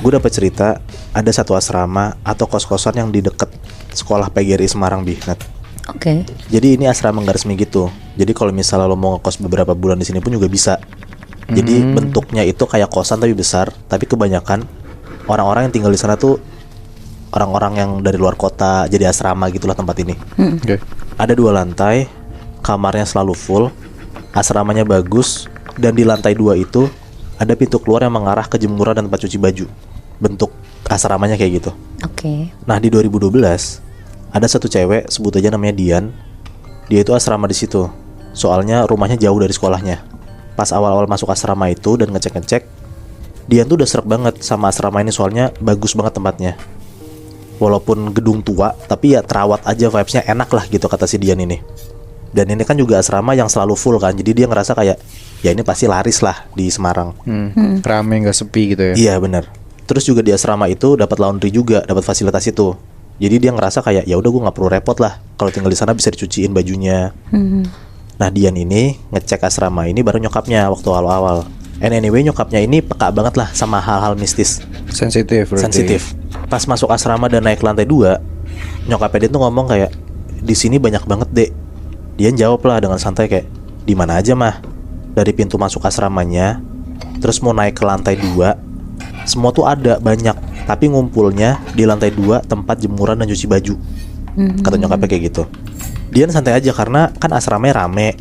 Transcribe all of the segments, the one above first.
gue dapat cerita ada satu asrama atau kos-kosan yang di deket sekolah PGRI Semarang, Nat. Oke. Jadi ini asrama nggak resmi gitu. Jadi kalau misalnya lo mau ngekos beberapa bulan di sini pun juga bisa. Jadi bentuknya itu kayak kosan tapi besar. Tapi kebanyakan orang-orang yang tinggal di sana tuh orang-orang yang dari luar kota. Jadi asrama gitulah tempat ini. Oke. Ada 2 lantai, kamarnya selalu full, asramanya bagus, dan di lantai 2 itu ada pintu keluar yang mengarah ke jemuran dan tempat cuci baju. Bentuk asramanya kayak gitu. Oke. Nah di 2012 ada satu cewek, sebut aja namanya Dian. Dia itu asrama di situ. Soalnya rumahnya jauh dari sekolahnya. Pas awal-awal masuk asrama itu dan ngecek-ngecek, Dian tuh udah srek banget sama asrama ini soalnya bagus banget tempatnya. Walaupun gedung tua, tapi ya terawat aja, vibes-nya enak lah gitu kata si Dian ini. Dan ini kan juga asrama yang selalu full kan, jadi dia ngerasa kayak ya ini pasti laris lah di Semarang. Rame nggak sepi gitu ya? Iya benar. Terus juga di asrama itu dapat laundry juga, dapat fasilitas itu. Jadi dia ngerasa kayak ya udah gue nggak perlu repot lah, kalau tinggal di sana bisa dicuciin bajunya. Nah Dian ini ngecek asrama ini bareng nyokapnya waktu awal-awal. And anyway nyokapnya ini peka banget lah sama hal-hal mistis. Sensitif berarti. Sensitif. Pas masuk asrama dan naik ke lantai 2, nyokapnya dia tuh ngomong kayak di sini banyak banget dek. Dian jawab lah dengan santai kayak di mana aja mah. Dari pintu masuk asramanya, terus mau naik ke lantai 2, semua tuh ada banyak. Tapi ngumpulnya di lantai 2 tempat jemuran dan cuci baju. Kata nyokapnya kayak gitu. Dian santai aja karena kan asramanya rame.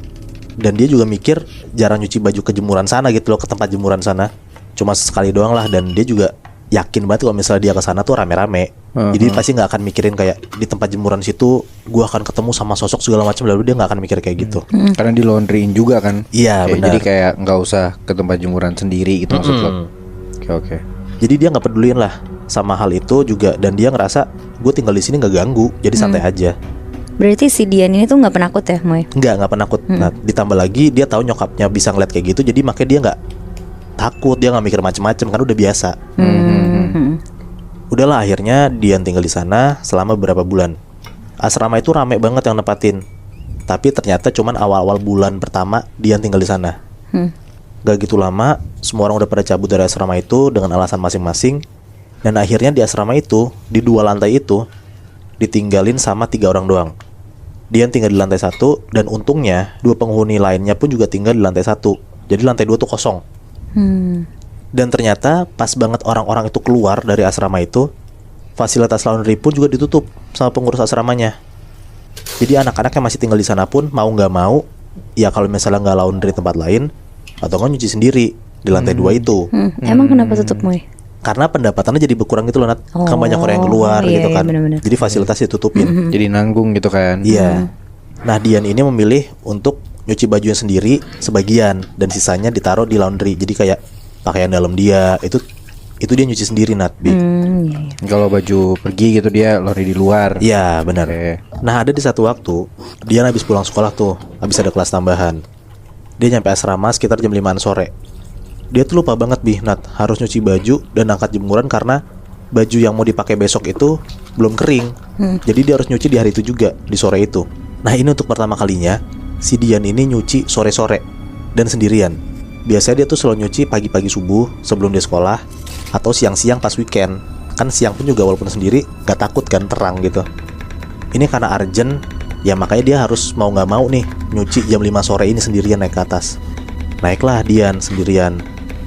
Dan dia juga mikir jarang nyuci baju ke jemuran sana gitu loh, ke tempat jemuran sana. Cuma sekali doang lah, dan dia juga yakin banget kalau misalnya dia ke sana tuh rame-rame. Jadi pasti nggak akan mikirin kayak di tempat jemuran situ gue akan ketemu sama sosok segala macam, lalu dia nggak akan mikir kayak gitu. Karena di laundryin juga kan. Iya benar. Jadi kayak nggak usah ke tempat jemuran sendiri gitu maksud lo. Oke. Jadi dia nggak peduliin lah sama hal itu juga, dan dia ngerasa gue tinggal di sini nggak ganggu, jadi santai aja. Berarti si Dian ini tuh nggak penakut ya, Moy? Nggak penakut. Nah ditambah lagi dia tahu nyokapnya bisa ngeliat kayak gitu, jadi makanya dia nggak takut, dia nggak mikir macem-macem kan udah biasa. Udahlah akhirnya Dian tinggal di sana selama beberapa bulan. Asrama itu rame banget yang nempatin. Tapi ternyata cuman awal-awal bulan pertama Dian tinggal di sana. Gak gitu lama, semua orang udah pada cabut dari asrama itu dengan alasan masing-masing. Dan akhirnya di asrama itu, di 2 lantai itu, ditinggalin sama 3 orang doang. Dian tinggal di lantai 1, dan untungnya 2 penghuni lainnya pun juga tinggal di lantai 1. Jadi lantai 2 tuh kosong. Dan ternyata pas banget orang-orang itu keluar dari asrama itu, fasilitas laundry pun juga ditutup sama pengurus asramanya. Jadi anak-anak yang masih tinggal di sana pun mau nggak mau, ya kalau misalnya nggak laundry tempat lain, atau nggak nyuci sendiri di lantai 2 itu. Emang kenapa tutup, Moy? Karena pendapatannya jadi berkurang gitu loh, Nat. Kan banyak orang yang keluar gitu kan. Bener-bener. Jadi fasilitas ditutupin. Jadi nanggung gitu kan. Iya. Nah Dian ini memilih untuk nyuci bajunya sendiri sebagian, dan sisanya ditaruh di laundry. Jadi kayak pakaian dalam dia itu dia nyuci sendiri, Nat. Kalau baju pergi gitu dia laundry di luar. Iya benar. Nah ada di satu waktu Dian habis pulang sekolah tuh, habis ada kelas tambahan. Dia nyampe asrama sekitar jam 5 sore. Dia tuh lupa banget Nat, harus nyuci baju dan angkat jemuran karena baju yang mau dipakai besok itu belum kering. Jadi dia harus nyuci di hari itu juga, di sore itu. Nah ini untuk pertama kalinya si Dian ini nyuci sore-sore dan sendirian. Biasanya dia tuh selalu nyuci pagi-pagi subuh sebelum dia sekolah, atau siang-siang pas weekend. Kan siang pun juga walaupun sendiri gak takut kan, terang gitu. Ini karena urgent, ya makanya dia harus mau gak mau nih nyuci jam 5 sore ini sendirian naik ke atas. Naiklah Dian sendirian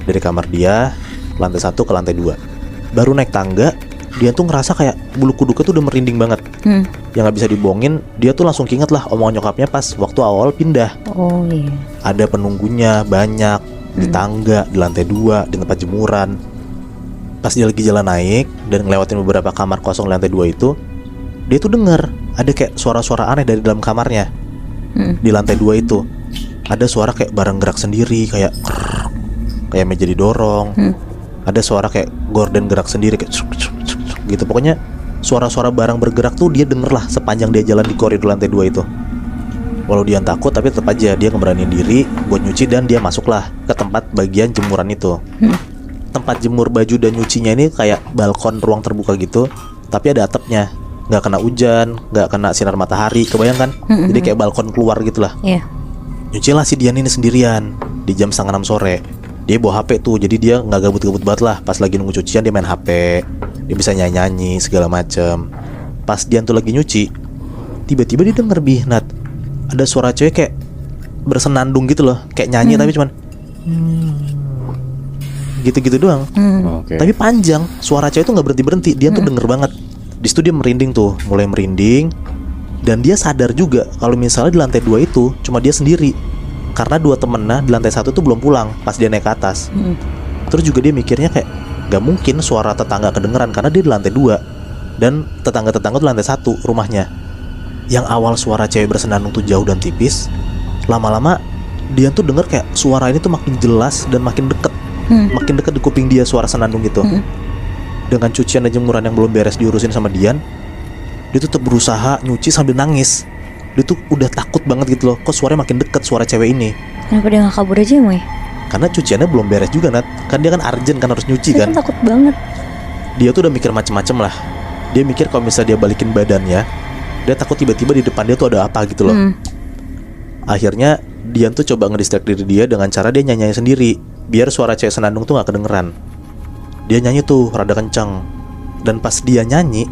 dari kamar dia, lantai 1 ke lantai 2. Baru naik tangga, Dian tuh ngerasa kayak bulu kuduknya tuh udah merinding banget. Yang gak bisa dibohongin, dia tuh langsung inget lah omongan nyokapnya pas waktu awal pindah. Oh iya. Ada penunggunya banyak di tangga, di lantai 2, di tempat jemuran. Pas dia lagi jalan naik dan ngelewatin beberapa kamar kosong di lantai 2 itu, dia tuh denger ada kayak suara-suara aneh dari dalam kamarnya. Di lantai 2 itu ada suara kayak barang gerak sendiri, kayak meja didorong. Ada suara kayak gorden gerak sendiri kayak gitu. Pokoknya suara-suara barang bergerak tuh dia denger lah sepanjang dia jalan di koridor lantai 2 itu. Walau dia takut, tapi tetap aja dia ngeberaniin diri buat nyuci, dan dia masuklah ke tempat bagian jemuran itu. Tempat jemur baju dan nyucinya ini kayak balkon ruang terbuka gitu, tapi ada atapnya. Gak kena hujan, gak kena sinar matahari, kebayang kan? Jadi kayak balkon keluar gitu lah. Iya. Nyucilah si Dian ini sendirian di jam 5:30 sore. Dia bawa HP tuh, jadi dia nggak gabut-gabut banget lah. Pas lagi nunggu cucian dia main HP, dia bisa nyanyi-nyanyi segala macem. Pas Dian tuh lagi nyuci, tiba-tiba dia denger Nat, ada suara cewek kayak bersenandung gitu loh, kayak nyanyi tapi cuman gitu-gitu doang. Oke. Tapi panjang, suara cewek tuh nggak berhenti-berhenti. Dia tuh denger banget. Di situ dia merinding tuh, mulai merinding. Dan dia sadar juga kalau misalnya di lantai 2 itu cuma dia sendiri, karena 2 temennya di lantai 1 tuh belum pulang pas dia naik ke atas. Terus juga dia mikirnya kayak gak mungkin suara tetangga kedengeran karena dia di lantai 2 dan tetangga-tetangga tuh lantai 1 rumahnya. Yang awal suara cewek bersenandung tuh jauh dan tipis, lama-lama dia tuh denger kayak suara ini tuh makin jelas dan makin deket. Makin deket di kuping dia suara senandung gitu. Dengan cucian dan jemuran yang belum beres diurusin sama Dian, dia tuh tetap berusaha nyuci sambil nangis. Dia tuh udah takut banget gitu loh, kok suaranya makin deket suara cewek ini. Kenapa dia gak kabur aja Moy? Karena cuciannya belum beres juga Nat. Kan dia kan urgent kan harus nyuci Dia kan. kan takut banget. Dia tuh udah mikir macem-macem lah. Dia mikir kalau misalnya dia balikin badannya, dia takut tiba-tiba di depan dia tuh ada apa gitu loh. Akhirnya Dian tuh coba ngedistract diri dia dengan cara dia nyanyi sendiri, biar suara cewek senandung tuh gak kedengeran. Dia nyanyi tuh rada kenceng. Dan pas dia nyanyi,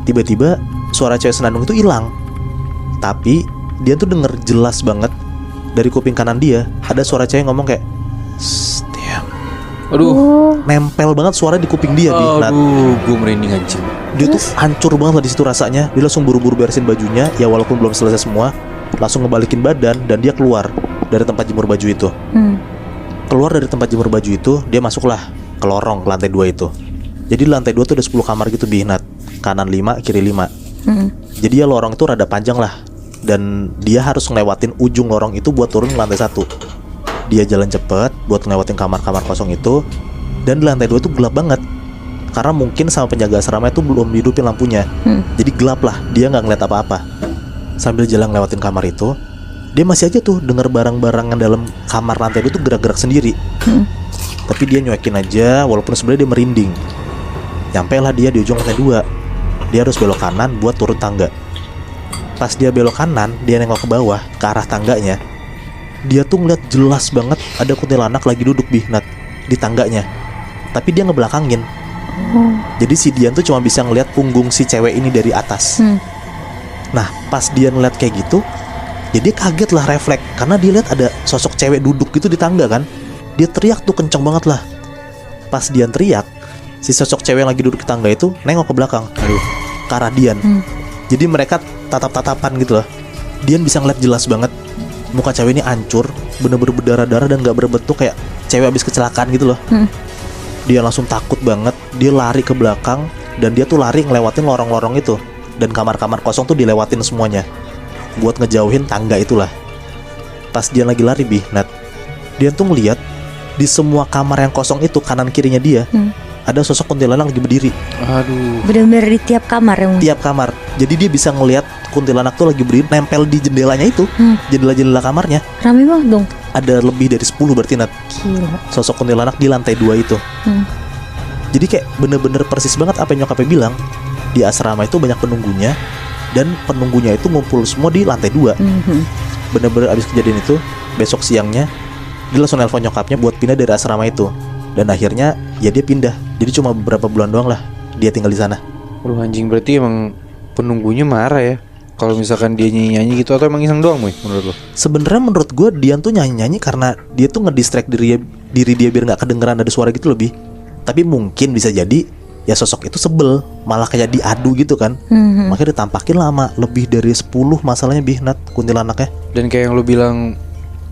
tiba-tiba suara cewek senandung itu hilang. Tapi dia tuh denger jelas banget dari kuping kanan dia ada suara cewek ngomong kayak Dian. Aduh. Nempel banget suara di kuping dia Nat. Aduh, gue merinding anjing. Dia tuh hancur banget lah di situ rasanya. Dia langsung buru-buru beresin bajunya, ya walaupun belum selesai semua. Langsung ngebalikin badan dan dia keluar dari tempat jemur baju itu. Keluar dari tempat jemur baju itu, dia masuklah ke lorong ke lantai 2 itu. Jadi di lantai 2 tuh ada 10 kamar gitu Nat. Kanan 5, kiri 5. Jadi ya lorong itu rada panjang lah. Dan dia harus ngelewatin ujung lorong itu buat turun ke lantai 1. Dia jalan cepet buat ngelewatin kamar-kamar kosong itu. Dan di lantai 2 itu gelap banget, karena mungkin sama penjaga asrama itu belum dihidupin lampunya. Jadi gelap lah, dia gak ngeliat apa-apa. Sambil jalan ngelewatin kamar itu, dia masih aja tuh denger barang-barang yang dalam kamar lantai 2 tuh gerak-gerak sendiri. Tapi dia nyuekin aja, walaupun sebenarnya dia merinding. Nyampe lah dia di ujung lantai 2. Dia harus belok kanan buat turun tangga. Pas dia belok kanan, dia nengok ke bawah, ke arah tangganya. Dia tuh ngeliat jelas banget ada kuntilanak lagi duduk Nat, di tangganya. Tapi dia ngebelakangin. Jadi si Dian tuh cuma bisa ngeliat punggung si cewek ini dari atas. Nah pas dia ngeliat kayak gitu, ya dia kaget lah, refleks. Karena dia lihat ada sosok cewek duduk gitu di tangga kan. Dia teriak tuh kenceng banget lah. Pas Dian teriak, si sosok cewek yang lagi duduk di tangga itu nengok ke belakang, ke arah Dian. Jadi mereka tatap-tatapan gitu loh. Dian bisa ngeliat jelas banget muka cewek ini hancur, bener-bener berdarah-darah dan gak berbentuk, kayak cewek habis kecelakaan gitu loh. Dia langsung takut banget. Dia lari ke belakang. Dan dia tuh lari ngelewatin lorong-lorong itu. Dan kamar-kamar kosong tuh dilewatin semuanya buat ngejauhin tangga itulah. Pas dia lagi lari Nat, dia tuh ngeliat di semua kamar yang kosong itu kanan kirinya dia ada sosok kuntilanak lagi berdiri. Aduh. Bener-bener di tiap kamar ya Moy? Tiap kamar. Jadi dia bisa ngeliat kuntilanak tuh lagi berdiri nempel di jendelanya itu. Jendela-jendela kamarnya. Rame banget dong. Ada lebih dari 10 berarti Nat. Gila. Sosok kuntilanak di lantai 2 itu. Jadi kayak bener-bener persis banget apa yang nyokapnya bilang. Di asrama itu banyak penunggunya. Dan penunggunya itu ngumpul semua di lantai 2. Bener-bener abis kejadian itu, besok siangnya dia langsung nelpon nyokapnya buat pindah dari asrama itu. Dan akhirnya ya dia pindah. Jadi cuma beberapa bulan doang lah dia tinggal di sana. Aduh anjing, berarti emang penunggunya marah ya kalau misalkan dia nyanyi-nyanyi gitu, atau emang iseng doang Moy menurut lo? Sebenarnya menurut gue Dian tuh nyanyi-nyanyi karena dia tuh ngedistract diri dia biar gak kedengeran ada suara gitu lebih. Tapi mungkin bisa jadi ya sosok itu sebel, malah kayak diadu gitu kan. Makanya ditampakin lama, lebih dari 10 masalahnya Nat kuntilanaknya. Dan kayak yang lo bilang,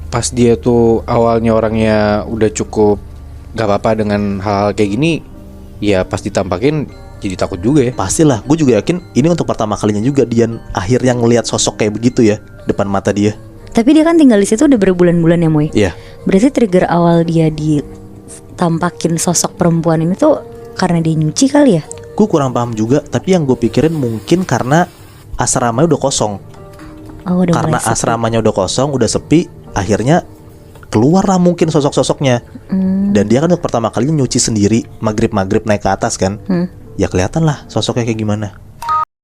pas dia tuh awalnya orangnya udah cukup gak apa-apa dengan hal kayak gini, ya pas ditampakin jadi takut juga ya. Pastilah, gue juga yakin ini untuk pertama kalinya juga Dian akhirnya ngelihat sosok kayak begitu ya depan mata dia. Tapi dia kan tinggal di situ udah berbulan-bulan ya Moy? Iya. Berarti trigger awal dia ditampakin sosok perempuan ini tuh karena dia nyuci kali ya? Gue kurang paham juga, tapi yang gue pikirin mungkin karena asramanya udah kosong. Udah Karena mulai sepi. asramanya udah kosong, udah sepi, akhirnya keluarlah mungkin sosok-sosoknya. Dan dia kan untuk pertama kalinya nyuci sendiri, maghrib naik ke atas kan. Ya kelihatan lah sosoknya kayak gimana.